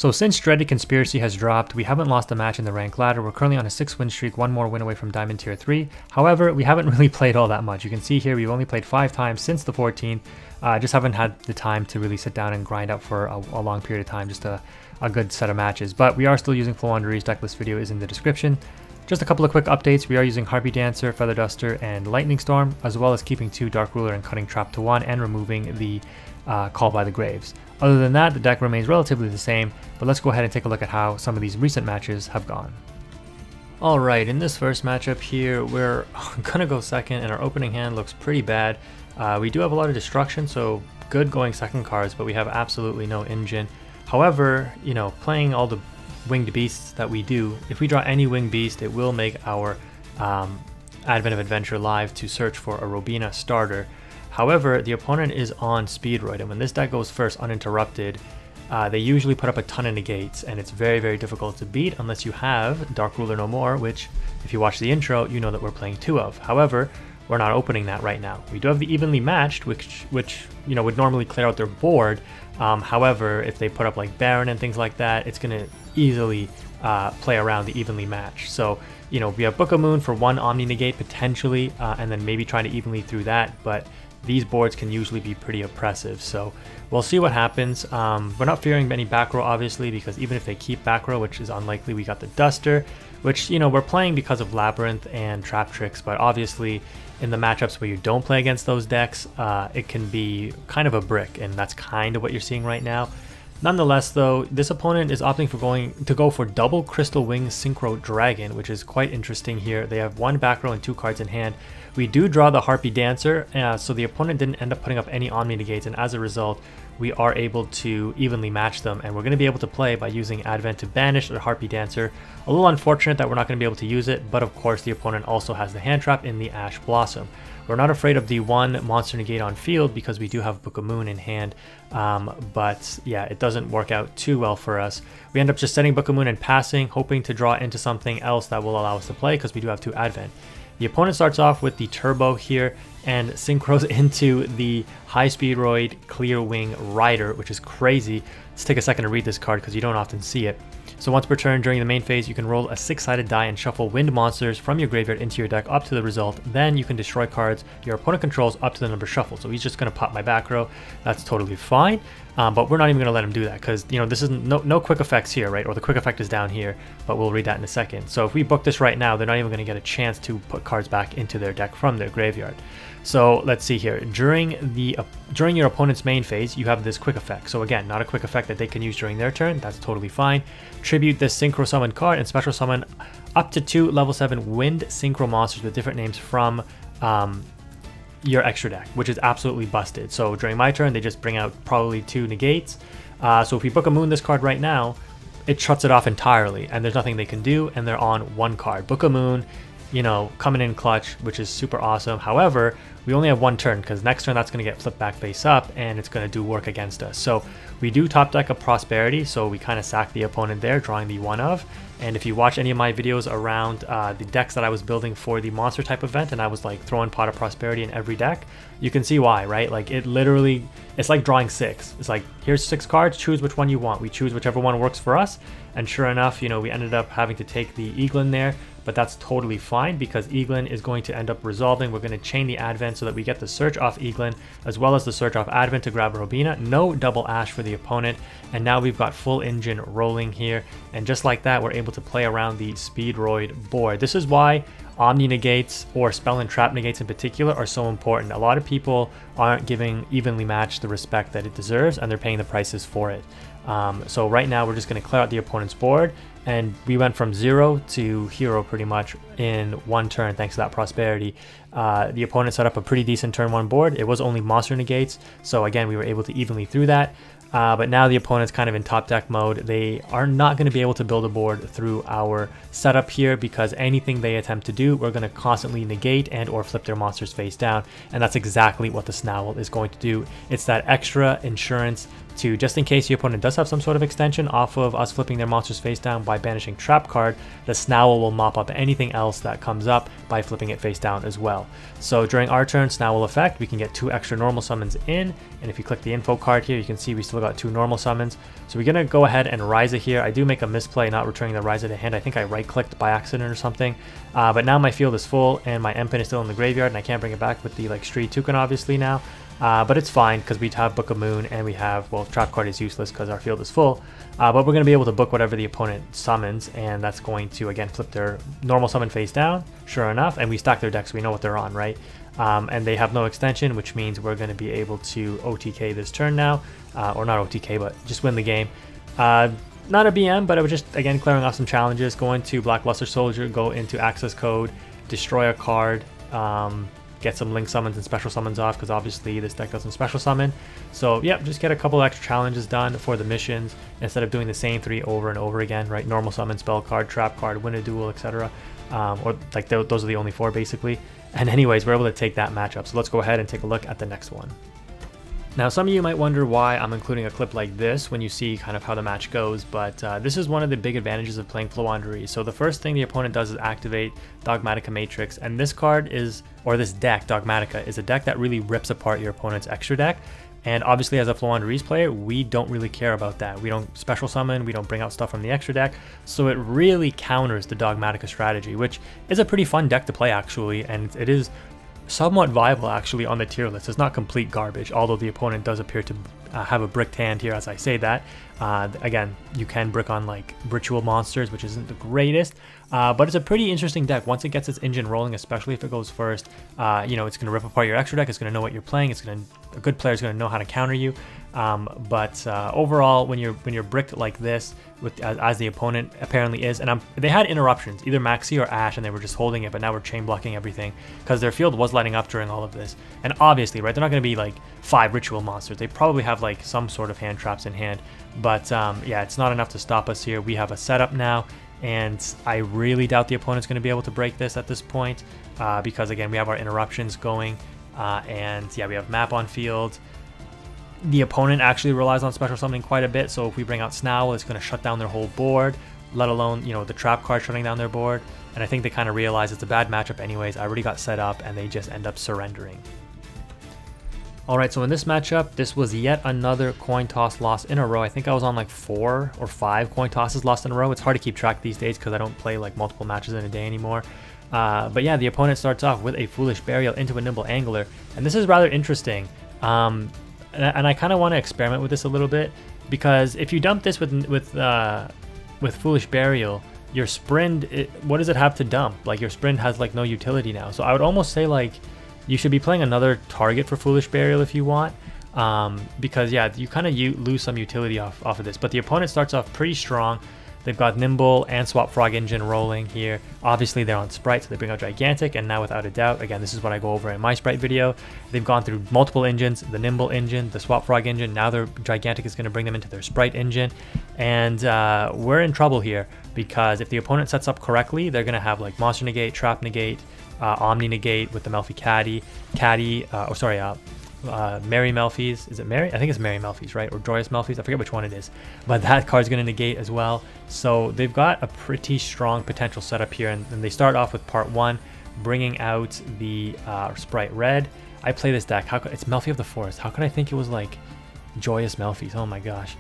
So since Dreaded Conspiracy has dropped, we haven't lost a match in the rank ladder. We're currently on a 6-win streak, one more win away from Diamond Tier 3. However, we haven't really played all that much. You can see here we've only played 5 times since the 14th. Just haven't had the time to really sit down and grind out for a long period of time, just a good set of matches. But we are still using Floowandereeze. Decklist video is in the description. Just a couple of quick updates. We are using Harpy Dancer, Feather Duster, and Lightning Storm, as well as keeping 2 Dark Ruler and cutting Trap to 1 and removing the Call by the Graves. Other than that, the deck remains relatively the same, but let's go ahead and take a look at how some of these recent matches have gone. Alright, in this first matchup here, we're gonna go second, and our opening hand looks pretty bad. We do have a lot of destruction, so good going second cards, but we have absolutely no engine. However, you know, playing all the winged beasts that we do, if we draw any winged beast, it will make our Advent of Adventure live to search for a Robina starter. However, the opponent is on Speedroid, and when this deck goes first uninterrupted, they usually put up a ton of negates, and it's very, very difficult to beat unless you have Dark Ruler No More, which, if you watch the intro, you know that we're playing 2 of. However, we're not opening that right now. We do have the Evenly Matched, which you know, would normally clear out their board. However, if they put up like Baron and things like that, it's going to easily play around the Evenly Matched. So, you know, we have Book of Moon for 1 Omni Negate potentially, and then maybe trying to evenly through that, but these boards can usually be pretty oppressive, so we'll see what happens. We're not fearing any back row, obviously, because even if they keep back row, which is unlikely, we got the Duster, which, you know, we're playing because of Labyrinth and Trap Tricks, but obviously in the matchups where you don't play against those decks, it can be kind of a brick, and that's kind of what you're seeing right now. Nonetheless, though, this opponent is opting for go for double Crystal Wing Synchro Dragon, which is quite interesting here. They have 1 back row and 2 cards in hand. We do draw the Harpy Dancer, so the opponent didn't end up putting up any Omni Negates, and as a result, we are able to evenly match them, and we're going to be able to play by using Advent to banish the Harpy Dancer. A little unfortunate that we're not going to be able to use it, but of course the opponent also has the hand trap in the Ash Blossom. We're not afraid of the 1 monster negate on field because we do have Book of Moon in hand, but yeah, it doesn't work out too well for us. We end up just setting Book of Moon and passing, hoping to draw into something else that will allow us to play because we do have 2 Advent. The opponent starts off with the Turbo here and synchros into the High Speedroid Clear Wing Rider, which is crazy. Let's take a second to read this card because you don't often see it. So once per turn during the main phase, you can roll a 6-sided die and shuffle wind monsters from your graveyard into your deck up to the result. Then you can destroy cards your opponent controls up to the number shuffled. So he's just going to pop my back row. That's totally fine. But we're not even going to let him do that because, you know, this is no quick effects here, right? Or the quick effect is down here, but we'll read that in a second. So if we book this right now, they're not even going to get a chance to put cards back into their deck from their graveyard. So let's see here. During your opponent's main phase, you have this quick effect. So again, not a quick effect that they can use during their turn. That's totally fine. Tribute this Synchro Summon card and special summon up to 2 level 7 Wind Synchro monsters with different names from your extra deck, which is absolutely busted. So during my turn, they just bring out probably 2 negates. So if we Book of Moon this card right now, it shuts it off entirely, and there's nothing they can do, and they're on 1 card. Book of Moon, you know, coming in clutch, which is super awesome. However, we only have 1 turn because next turn that's going to get flipped back face up and it's going to do work against us. So we do top deck a Prosperity, so we kind of sack the opponent there, drawing the 1 of. And if you watch any of my videos around the decks that I was building for the monster type event, and I was like throwing Pot of Prosperity in every deck, you can see why, right? Like it literally, it's like drawing 6. It's like, here's 6 cards, choose which one you want. We choose whichever one works for us. And sure enough, you know, we ended up having to take the Eaglin there, but that's totally fine because Eaglin is going to end up resolving. We're going to chain the Advent so that we get the search off Eaglin as well as the search off Advent to grab Robina. No double Ash for the opponent, and now we've got full engine rolling here, and just like that, we're able to play around the Speedroid board. This is why Omni Negates or Spell and Trap Negates in particular are so important. A lot of people aren't giving Evenly Matched the respect that it deserves, and they're paying the prices for it. So right now we're just going to clear out the opponent's board, and we went from 0 to hero pretty much in 1 turn thanks to that Prosperity. The opponent set up a pretty decent turn 1 board. It was only monster negates, so again we were able to evenly through that. But now the opponent's kind of in top deck mode. They are not going to be able to build a board through our setup here because anything they attempt to do, we're going to constantly negate and or flip their monsters face down. And that's exactly what the Snarl is going to do. It's that extra insurance to, just in case the opponent does have some sort of extension off of us flipping their monsters face down by banishing trap card, the Snarl will mop up anything else that comes up by flipping it face down as well. So during our turn, Snarl effect, we can get 2 extra normal summons in, and if you click the info card here, you can see we still got 2 normal summons. So we're gonna go ahead and Ryza here. I do make a misplay not returning the Ryza to hand. I think I right clicked by accident or something, but now my field is full and my M-Pin is still in the graveyard and I can't bring it back with the like Street Toucan obviously now. But it's fine because we have Book of Moon and we have, well, trap card is useless because our field is full. But we're going to be able to book whatever the opponent summons, and that's going to, again, flip their normal summon face down, sure enough, and we stack their deck so we know what they're on, right? And they have no extension, which means we're going to be able to OTK this turn now, or not OTK, but just win the game. Not a BM, but I was just, again, clearing off some challenges, going to Black Luster Soldier, go into Access Code, destroy a card, get some link summons and special summons off because obviously this deck doesn't special summon. So yep, just get a couple extra challenges done for the missions instead of doing the same 3 over and over again, right? Normal summon, spell card, trap card, win a duel, etc. Or like those are the only 4 basically. And anyways, we're able to take that matchup. So let's go ahead and take a look at the next one. Now, some of you might wonder why I'm including a clip like this when you see kind of how the match goes, but this is one of the big advantages of playing Floowandereeze. So the first thing the opponent does is activate Dogmatika Matrix, and this card is, or this deck, Dogmatika, is a deck that really rips apart your opponent's extra deck. And obviously as a Floowandereeze player, we don't really care about that. We don't special summon, we don't bring out stuff from the extra deck, so it really counters the Dogmatika strategy, which is a pretty fun deck to play actually, and it is somewhat viable actually on the tier list. It's not complete garbage, although the opponent does appear to have a bricked hand here as I say that. Again, you can brick on like ritual monsters, which isn't the greatest, but it's a pretty interesting deck. Once it gets its engine rolling, especially if it goes first, you know, it's going to rip apart your extra deck, it's going to know what you're playing, a good player is going to know how to counter you. But overall, when you're bricked like this, with as the opponent apparently is, and they had interruptions, either Maxi or Ash, and they were just holding it, but now we're chain blocking everything because their field was lighting up during all of this. And obviously, right, they're not going to be like 5 ritual monsters. They probably have like some sort of hand traps in hand, but yeah, it's not enough to stop us here. We have a setup now, and I really doubt the opponent's going to be able to break this at this point because again, we have our interruptions going, and yeah, we have map on field. The opponent actually relies on special summoning quite a bit, so if we bring out Snarl, it's going to shut down their whole board, let alone, you know, the trap card shutting down their board. And I think they kind of realize it's a bad matchup anyways. I already got set up, and they just end up surrendering. Alright, so in this matchup, this was yet another coin toss loss in a row. I think I was on like 4 or 5 coin tosses lost in a row. It's hard to keep track these days because I don't play like multiple matches in a day anymore. But yeah, the opponent starts off with a Foolish Burial into a Nimble Angler, and this is rather interesting. And I kind of want to experiment with this a little bit, because if you dump this with Foolish Burial, your Sprint, what does it have to dump? Like, your Sprint has like no utility now. So I would almost say like you should be playing another target for Foolish Burial if you want, because yeah, you kind of lose some utility off of this. But the opponent starts off pretty strong. They've got Nimble and Swap Frog Engine rolling here. Obviously, they're on Sprite, so they bring out Gigantic, and now without a doubt, again, this is what I go over in my Sprite video. They've gone through multiple engines, the Nimble engine, the Swap Frog engine, now their Gigantic is going to bring them into their Sprite engine, and we're in trouble here, because if the opponent sets up correctly, they're going to have like Monster Negate, Trap Negate, Omni Negate with the Melfi Merry Melfi's. Is it Merry? I think it's Merry Melfi's, right? Or Joyous Melfi's. I forget which one it is. But that card's going to negate as well. So they've got a pretty strong potential setup here. And they start off with part 1, bringing out the Sprite Red. I play this deck. It's Melfi of the Forest. How could I think it was like Joyous Melfi's? Oh my gosh.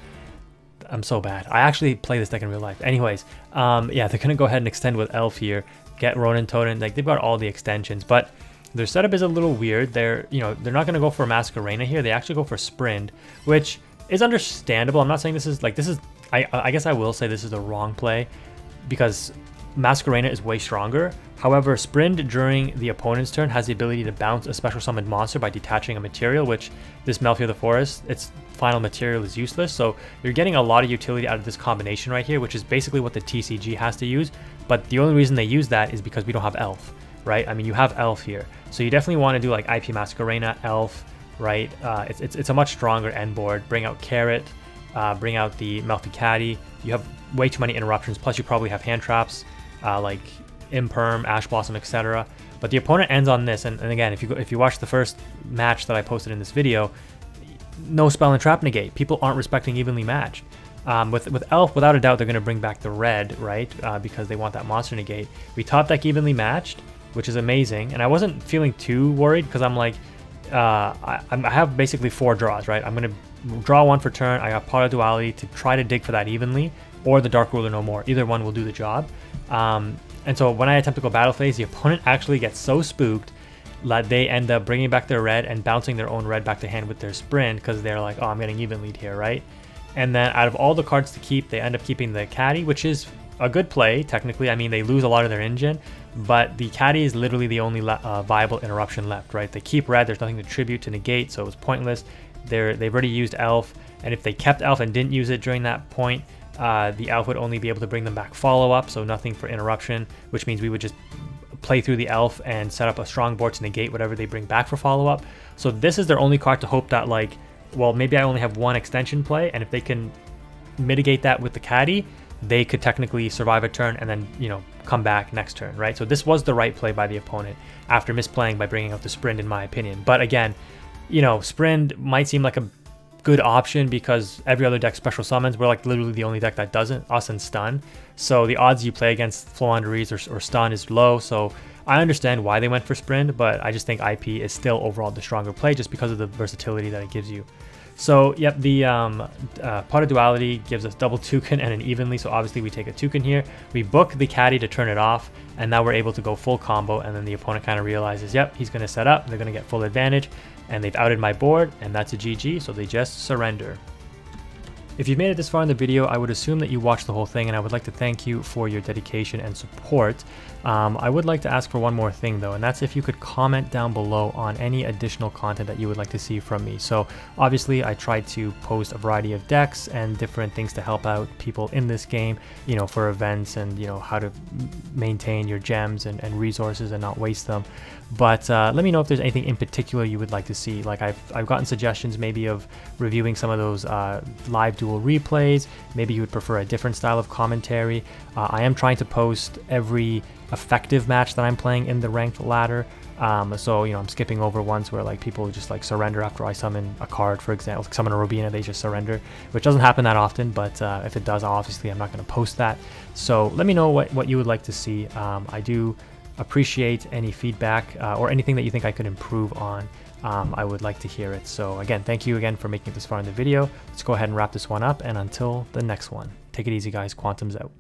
I'm so bad. I actually play this deck in real life. Anyways, yeah, they're going to go ahead and extend with Elf here. Get Ronin Totem. Like, they've got all the extensions. But their setup is a little weird. They're not going to go for Masquerena here. They actually go for Sprint, which is understandable. I'm not saying this is I guess I will say this is the wrong play, because Masquerena is way stronger. However, Sprint during the opponent's turn has the ability to bounce a special summoned monster by detaching a material, which this Melfi of the Forest, its final material is useless. So you're getting a lot of utility out of this combination right here, which is basically what the TCG has to use. But the only reason they use that is because we don't have Elf. Right? I mean, you have Elf here, so you definitely want to do like IP Masquerena, Elf, right? It's a much stronger end board. Bring out Carrot, bring out the Melfi Caddy. You have way too many interruptions, plus you probably have hand traps like Imperm, Ash Blossom, etc. But the opponent ends on this, and again, if you watch the first match that I posted in this video, no spell and trap negate. People aren't respecting evenly matched. With Elf, without a doubt, they're going to bring back the red, right? Because they want that monster negate. We top deck evenly matched, which is amazing. And I wasn't feeling too worried because I'm like, I have basically 4 draws, right? I'm going to draw 1 for turn. I got Pot of Duality to try to dig for that evenly, or the Dark Ruler no more. Either one will do the job. And so when I attempt to go battle phase, the opponent actually gets so spooked that they end up bringing back their red and bouncing their own red back to hand with their Sprint because they're like, oh, I'm getting even lead here, right? And then out of all the cards to keep, they end up keeping the Caddy, which is a good play, technically. I mean, they lose a lot of their engine, but the Caddy is literally the only viable interruption left, right? They keep red, there's nothing to tribute to negate, so it's pointless. They've already used Elf, and if they kept Elf and didn't use it during that point, the Elf would only be able to bring them back follow-up, so nothing for interruption, which means we would just play through the Elf and set up a strong board to negate whatever they bring back for follow-up. So this is their only card to hope that, like, well, maybe I only have 1 extension play, and if they can mitigate that with the Caddy, they could technically survive a turn and then, you know, come back next turn, right? So this was the right play by the opponent after misplaying by bringing out the Sprint, in my opinion. But again, you know, Sprint might seem like a good option because every other deck special summons. We're like literally the only deck that doesn't, us and Stun. So the odds you play against Floowandereeze or Stun is low. So I understand why they went for Sprint, but I just think IP is still overall the stronger play just because of the versatility that it gives you. So yep, the Pot of Duality gives us double toucan and an evenly, so obviously we take a toucan here. We book the Caddy to turn it off, and now we're able to go full combo, and then the opponent kind of realizes, yep, he's going to set up, they're going to get full advantage, and they've outed my board, and that's a GG, so they just surrender. If you've made it this far in the video, I would assume that you watched the whole thing, and I would like to thank you for your dedication and support. I would like to ask for one more thing though, and that's if you could comment down below on any additional content that you would like to see from me. So obviously I tried to post a variety of decks and different things to help out people in this game, you know, for events and, you know, how to maintain your gems and resources and not waste them. But let me know if there's anything in particular you would like to see. Like I've gotten suggestions maybe of reviewing some of those live duel replays. Maybe you would prefer a different style of commentary. I am trying to post every effective match that I'm playing in the ranked ladder. So, you know, I'm skipping over ones where like people just like surrender after I summon a card, for example, like summon a Robina, they just surrender, which doesn't happen that often, but if it does, obviously I'm not going to post that. So let me know what you would like to see. I do appreciate any feedback or anything that you think I could improve on. I would like to hear it. So again, thank you again for making it this far in the video. Let's go ahead and wrap this one up, and until the next one, take it easy guys, Quantum's out.